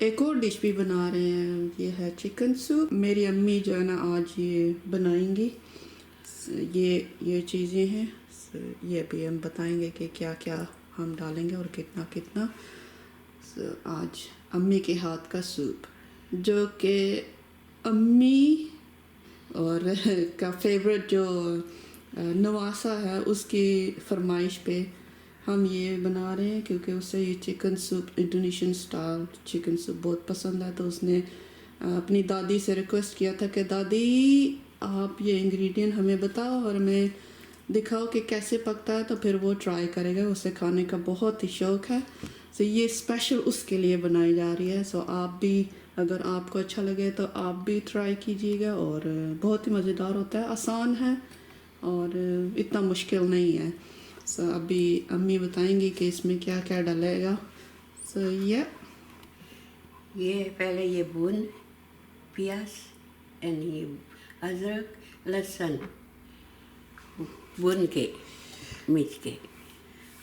एक और डिश भी बना रहे हैं, ये है चिकन सूप। मेरी अम्मी जो है ना आज ये बनाएंगी। ये चीज़ें हैं, ये भी हम बताएंगे कि क्या क्या हम डालेंगे और कितना कितना। आज अम्मी के हाथ का सूप, जो कि अम्मी और का फेवरेट जो नवासा है उसकी फरमाइश पे हम ये बना रहे हैं, क्योंकि उसे ये chicken soup, Indonesian style chicken soup बहुत पसंद है। तो उसने अपनी दादी से रिक्वेस्ट किया था कि दादी आप ये इंग्रेडिएंट हमें बताओ और हमें दिखाओ कि कैसे पकता है, तो फिर वो ट्राई करेगा। उसे खाने का बहुत ही शौक़ है। सो ये स्पेशल उसके लिए बनाई जा रही है। सो आप भी, अगर आपको अच्छा लगे तो आप भी ट्राई कीजिएगा। और बहुत ही मज़ेदार होता है, आसान है और इतना मुश्किल नहीं है। सो अभी अम्मी बताएंगी कि इसमें क्या क्या डालेगा। सो ये पहले ये भून प्याज एंड ये अदरक लहसुन भून के मिर्च के,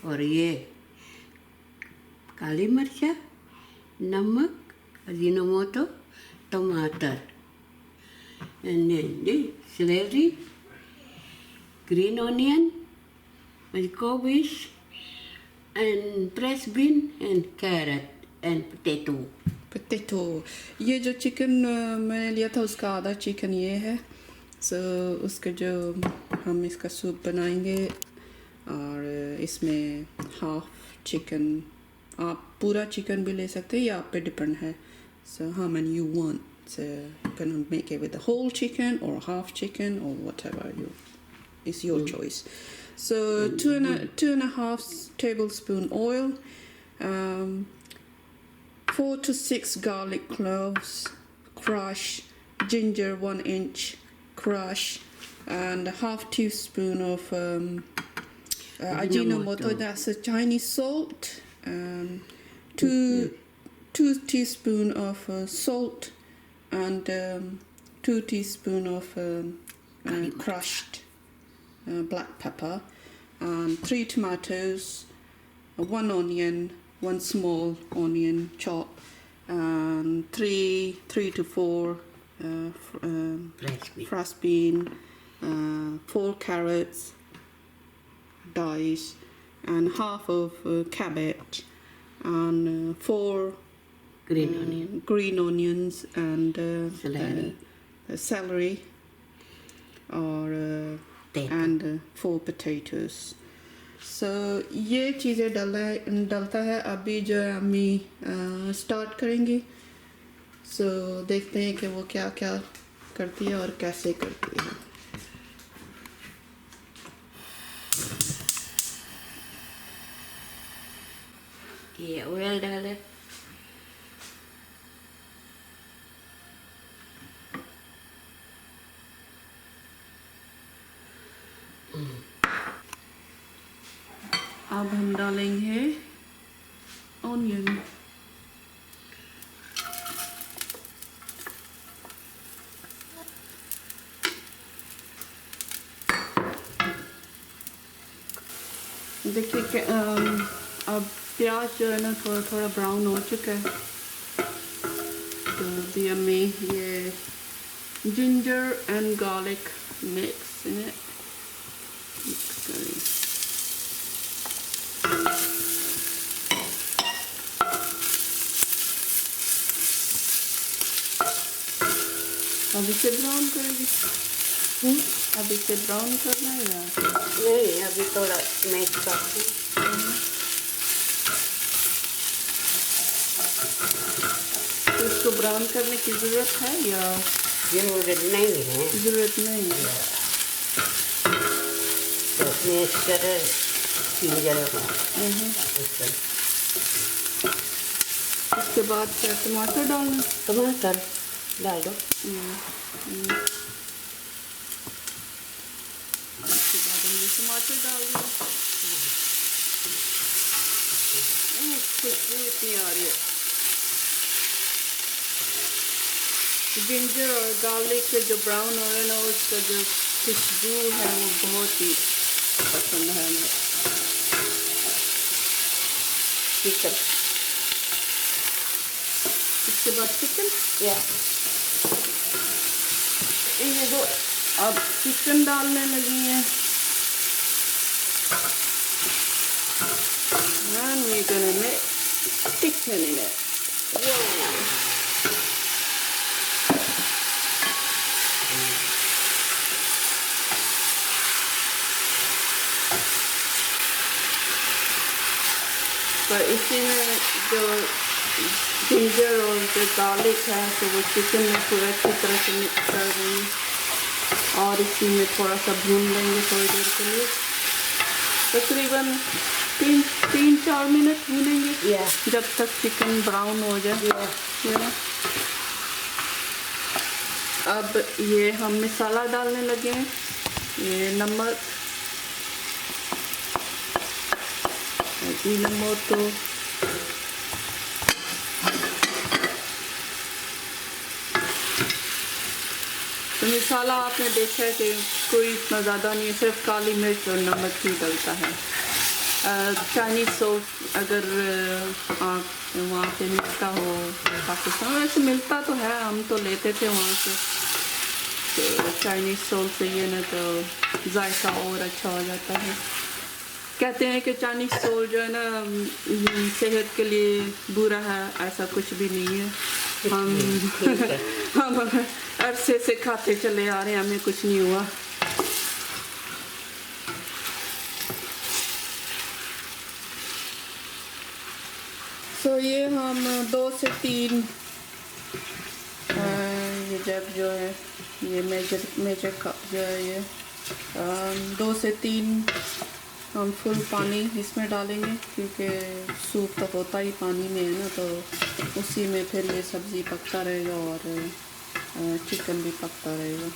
और ये काली मिर्चा, नमक, अजीनोमोटो, टमाटर, and then celery, green onion, and cabbage, and fresh bean, and carrot, and potato. ये जो चिकन मैंने लिया था उसका आधा चिकन ये है। सो उसका जो हम इसका सूप बनाएंगे, और इसमें हाफ चिकन, आप पूरा चिकन भी ले सकते हैं या आप पे डिपेंड है। So how many you want, so you can make it with the whole chicken or half chicken or whatever is your choice. So two and a half tablespoon oil, 4 to 6 garlic cloves, crush, ginger 1 inch, crush, and a half teaspoon of Ajinomoto, that's a Chinese salt, 2 teaspoon of salt, and 2 teaspoon of crushed black pepper, and 3 tomatoes, 1 onion, 1 small onion chop, and 3 to 4 fresh bean, 4 carrots dice, and half of cabbage, and 4 green onions, and celery, or and 4 potatoes. So ये चीज़ें डलता है। अभी जो है अम्मी start करेंगी। सो देखते हैं कि वो क्या क्या करती है और कैसे करती है। ये ऑयल डाले, अब हम डालेंगे ऑनियन। देखिए कि अब प्याज जो है ना थोड़ा थोड़ा ब्राउन हो चुका है। तो दी अम्मी ये जिंजर एंड गार्लिक मिक्स करें। अभी से ब्राउन करेंगे। अभी से ब्राउन करना है या नहीं, अभी थोड़ा मैश करती। तो इसको ब्राउन करने की ज़रूरत है या ज़रूरत नहीं है? ज़रूरत नहीं है। तो मैश कर उसके बाद क्या टमाटर डालना? टमाटर डाल दो। उसके बाद हमने टमाटर डाल दिया। खुशबू इतनी आ रही है। जिंजर और गार्लिक के जो ब्राउन हो रहे हैं ना, उसका जो खुशबू है वो बहुत ही पसंद है हमें। उसके बाद चिकन। Yeah. ये दो अब चिकन डालने लगी हैं। And we're gonna make chicken in it. Whoa. तो इसी में जो जिंजर और जो गार्लिक है तो वो चिकन में पूरा अच्छी तरह से मिक्स कर देंगे और इसी में थोड़ा सा भून लेंगे थोड़ी देर के लिए, तकरीबन 3-4 मिनट भूनेंगे। Yeah. जब तक चिकन ब्राउन हो जाए। Yeah. अब ये हम मसाला डालने लगे हैं। ये नमक, अजीनोमोटो, तो मसाला आपने देखा है कि कोई इतना ज़्यादा नहीं है, सिर्फ काली मिर्च और नमक ही डलता है। चाइनीज़ सॉस अगर आप वहाँ पे मिलता हो पाकिस्तान, वैसे मिलता तो है, हम तो लेते थे वहाँ से, तो चाइनीज़ सॉस से ये ना तो जायका और अच्छा हो जाता है। कहते हैं कि चाइनीज़ सॉस जो है ना सेहत के लिए बुरा है, ऐसा कुछ भी नहीं है। हम अरसे से खाते चले आ रहे हैं, हमें कुछ नहीं हुआ। तो ये हम 2 से 3 ये जग जो है ये मेजर कप जो है ये 2 से 3 हम फुल पानी इसमें डालेंगे, क्योंकि सूप तो होता ही पानी में है ना, तो उसी में फिर ये सब्ज़ी पकता रहेगा और चिकन भी पकता रहेगा।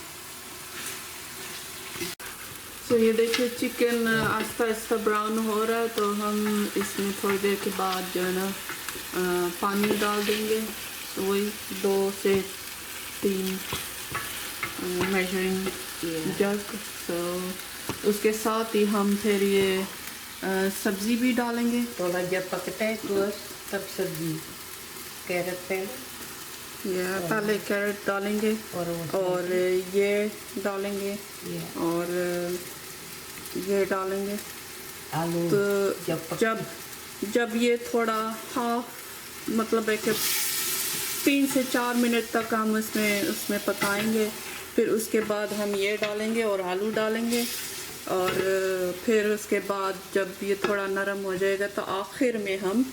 तो ये देखिए चिकन आस्ता आस्ता ब्राउन हो रहा है, तो हम इसमें थोड़ी देर के बाद जो है ना पानी डाल देंगे। तो वही 2 से 3 मेजरिंग जग। तो उसके साथ ही हम फिर ये सब्ज़ी भी डालेंगे। थोड़ा जब पकता है गोश्त तब सब्जी, कैरेट पहले, या पहले कैरेट डालेंगे और ये डालेंगे और ये डालेंगे। आलू तो जब ये थोड़ा हाफ मतलब एक 3 से 4 मिनट तक हम उसमें पकाएंगे, फिर उसके बाद हम ये डालेंगे और आलू डालेंगे, और फिर उसके बाद जब ये थोड़ा नरम हो जाएगा तो आखिर में हम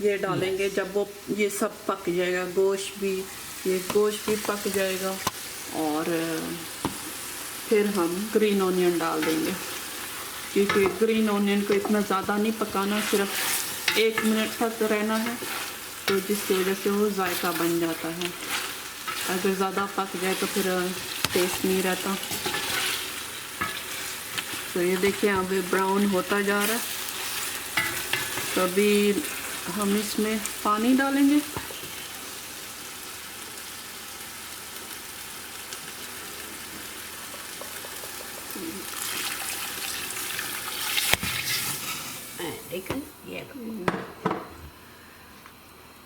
ये डालेंगे। जब वो ये सब पक जाएगा, गोश्त भी पक जाएगा, और फिर हम ग्रीन ऑनियन डाल देंगे, क्योंकि ग्रीन ऑनियन को इतना ज़्यादा नहीं पकाना, सिर्फ 1 मिनट तक रहना है, तो जिसकी वजह से वो जायका बन जाता है। अगर ज़्यादा पक जाए तो फिर टेस्ट नहीं रहता। तो ये देखिए अभी ब्राउन होता जा रहा है, तो अभी हम इसमें पानी डालेंगे।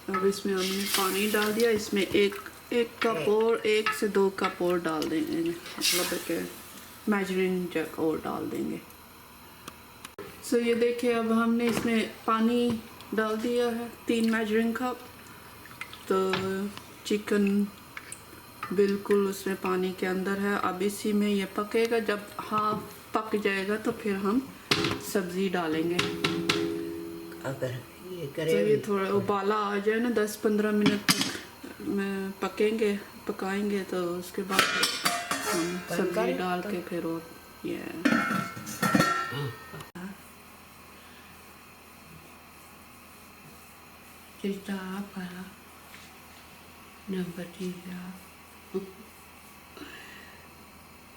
अब इसमें हमने पानी डाल दिया, इसमें एक कप और 1 से 2 कप और डाल देंगे, मतलब कि मेजरिंग जग और डाल देंगे। सो ये देखिए अब हमने इसमें पानी डाल दिया है 3 मेजरिंग कप। तो चिकन बिल्कुल उसमें पानी के अंदर है। अब इसी में ये पकेगा, जब हाफ पक जाएगा तो फिर हम सब्ज़ी डालेंगे। अगर ये तो ये थोड़ा उबाला आ जाए ना, 10-15 मिनट तक पकाएंगे, तो उसके बाद हम सब्ज़ी डाल के फिर और ये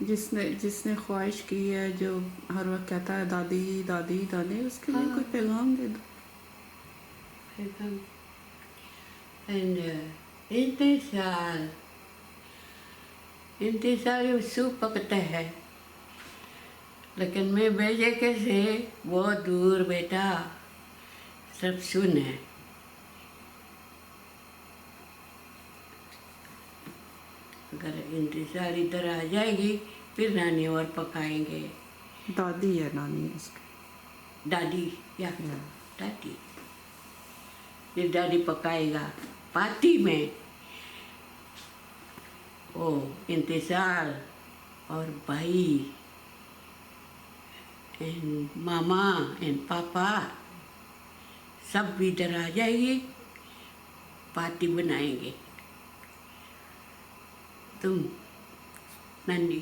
जिसने ख्वाहिश की है, जो हर वक्त कहता है दादी दादी दादी, उसके लिए कोई पैगाम दे दो। इंतज़ार सूप पकता है, लेकिन मैं भेजे कैसे बहुत दूर बेटा, सब सुन है। अगर इंतजार इधर आ जाएगी फिर नानी और पकाएंगे। दादी है नानी है उसकी। दादी या दादी, फिर दादी पकाएगा पार्टी में। ओ इंतजार और भाई एंड मामा एंड पापा सब इधर आ जाएगी, पार्टी बनाएंगे। तुम नानी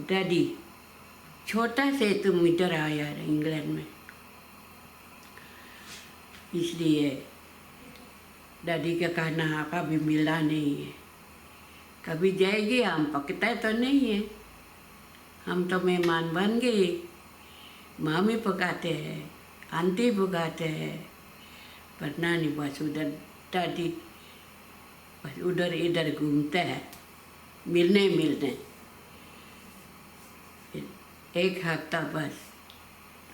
डैडी छोटा से तुम इधर आया इंग्लैंड में, इसलिए डैडी का खाना कभी मिला नहीं है। कभी जाएगी, हम पकता तो नहीं है, हम तो मेहमान बन गए। मामी पकाते हैं, आंटी पकाते हैं, पर नानी बस उधर, दादी बस उधर इधर घूमते हैं मिलने। एक हफ्ता बस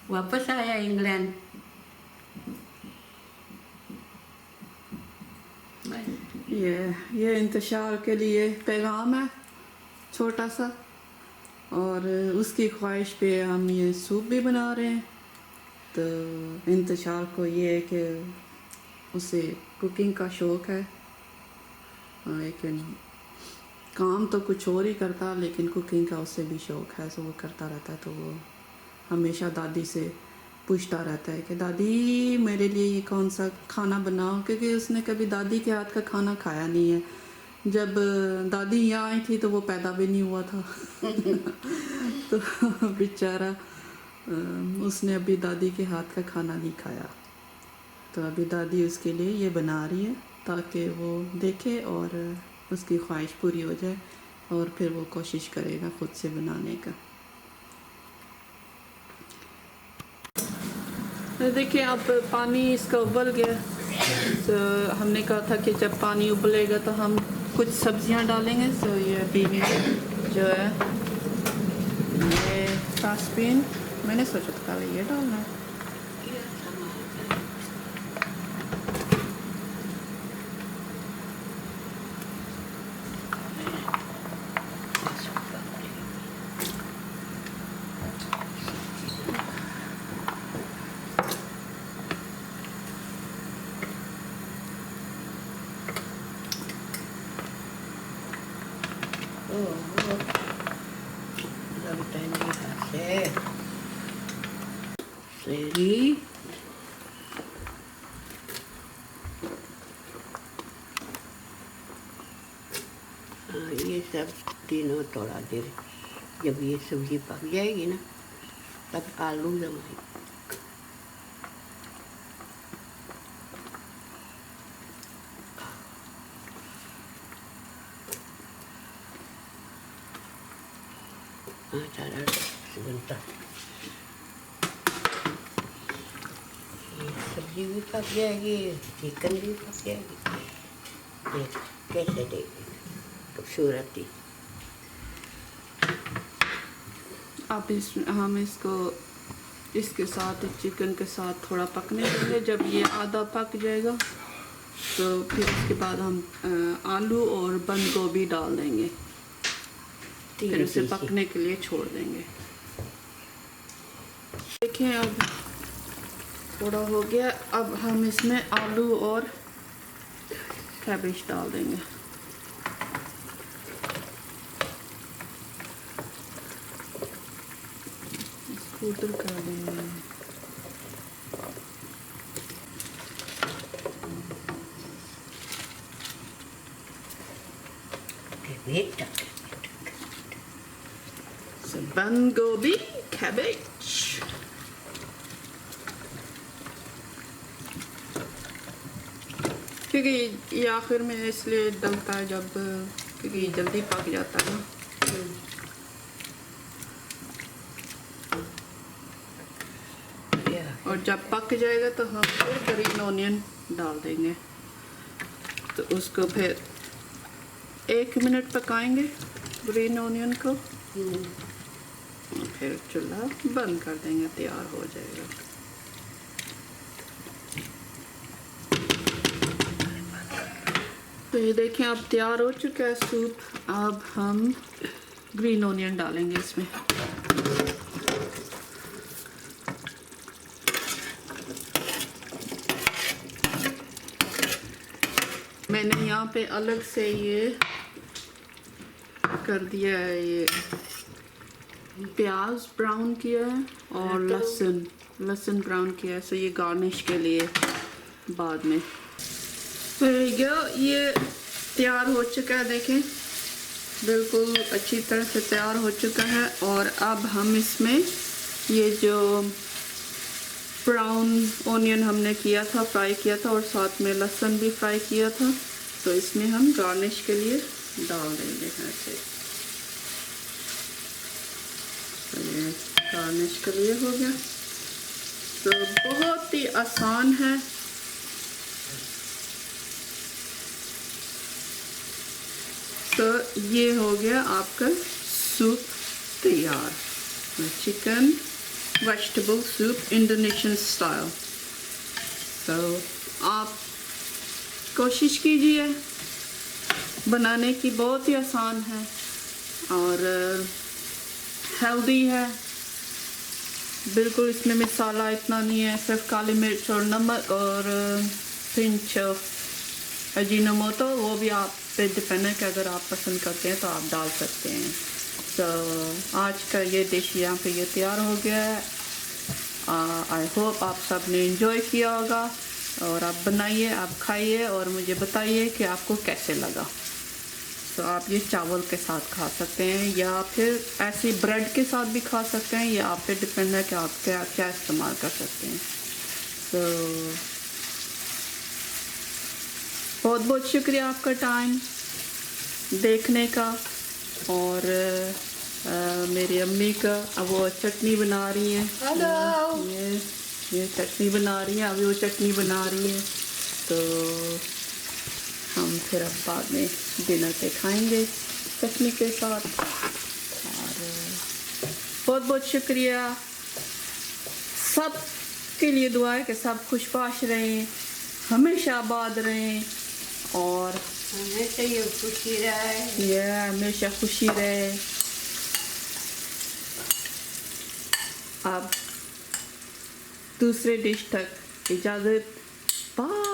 वापस आया इंग्लैंड। ये इंतशार के लिए पैगाम है छोटा सा, और उसकी ख्वाहिश पे हम ये सूप भी बना रहे हैं। तो इंतशार को ये है कि उसे कुकिंग का शौक़ है, लेकिन काम तो कुछ और ही करता, लेकिन कुकिंग का उसे भी शौक़ है, तो वो करता रहता है। तो वो हमेशा दादी से पूछता रहता है कि दादी मेरे लिए ये कौन सा खाना बनाओ, क्योंकि उसने कभी दादी के हाथ का खाना खाया नहीं है। जब दादी यहाँ आई थी तो वो पैदा भी नहीं हुआ था तो बेचारा उसने अभी दादी के हाथ का खाना नहीं खाया। तो अभी दादी उसके लिए ये बना रही है ताकि वो देखे और उसकी ख्वाहिश पूरी हो जाए, और फिर वो कोशिश करेगा ख़ुद से बनाने का। देखिए अब पानी इसका उबल गया। तो हमने कहा था कि जब पानी उबलेगा तो हम कुछ सब्जियां डालेंगे। तो ये अभी जो है ये फ्रांसबीन, मैंने सोचा था ये डालना है। ये सब तीनों थोड़ा देर जब ये सब्जी पक जाएगी ना तब आलू जमाएंगे। सारा बनता, ये सब्जी भी पक जाएगी, चिकन भी पक जाएगी। देख कैसे देगी खूबसूरती। अब हम इसको इसके साथ चिकन के साथ थोड़ा पकने देंगे। जब ये आधा पक जाएगा तो फिर उसके बाद हम आलू और बंद गोभी डाल देंगे, फिर उसे पकने के लिए छोड़ देंगे। देखिए अब थोड़ा हो गया। अब हम इसमें आलू और कैबेज डाल देंगे। इसको उधर कर देंगे। बंद गोभी, कैबेज। क्योंकि ये आखिर में इसलिए डलता है जब, क्योंकि जल्दी पक जाता है ना। और जब पक जाएगा तो हम फिर ग्रीन ऑनियन डाल देंगे। तो उसको फिर 1 मिनट पकाएंगे ग्रीन ऑनियन को, फिर चूल्हा बंद कर देंगे, तैयार हो जाएगा। तो तो ये देखें अब तैयार हो चुका है सूप। अब हम ग्रीन ओनियन डालेंगे इसमें। मैंने यहाँ पे अलग से ये कर दिया है, ये प्याज ब्राउन किया है और लहसुन ब्राउन किया है, सो ये गार्निश के लिए बाद में। ये तैयार हो चुका है, देखें बिल्कुल अच्छी तरह से तैयार हो चुका है। और अब हम इसमें ये जो ब्राउन ओनियन हमने किया था, फ्राई किया था, और साथ में लहसुन भी फ्राई किया था, तो इसमें हम गार्निश के लिए डाल देंगे ऐसे। तो ये गार्निश के लिए हो गया। तो बहुत ही आसान है। तो ये हो गया आपका सूप तैयार, chicken vegetable soup Indonesian style. तो आप कोशिश कीजिए बनाने की, बहुत ही आसान है और हेल्दी है बिल्कुल। इसमें मसाला इतना नहीं है, सिर्फ काली मिर्च और नमक और पिंच ऑफ अजीनोमोटो, वो भी आप पे डिपेंड है कि अगर आप पसंद करते हैं तो आप डाल सकते हैं। तो आज का ये डिश यहाँ पे ये तैयार हो गया है। आई होप आप सब ने एंजॉय किया होगा, और आप बनाइए, आप खाइए और मुझे बताइए कि आपको कैसे लगा। तो आप ये चावल के साथ खा सकते हैं या फिर ऐसे ब्रेड के साथ भी खा सकते हैं, ये आप पे डिपेंड है कि आप क्या क्या इस्तेमाल कर सकते हैं। तो बहुत बहुत शुक्रिया आपका टाइम देखने का। और मेरी अम्मी का अब वो चटनी बना रही हैं। हेलो, ये चटनी बना रही हैं, अभी वो चटनी बना रही है। तो हम फिर अब बाद में डिनर पे खाएंगे चटनी के साथ। और बहुत बहुत शुक्रिया, सब के लिए दुआ है कि सब खुशबाश रहें, हमेशा आबाद रहें और हमेशा ये खुशी रहे। ये हमेशा खुशी रहे। अब दूसरे डिश तक इजाज़त, बाय।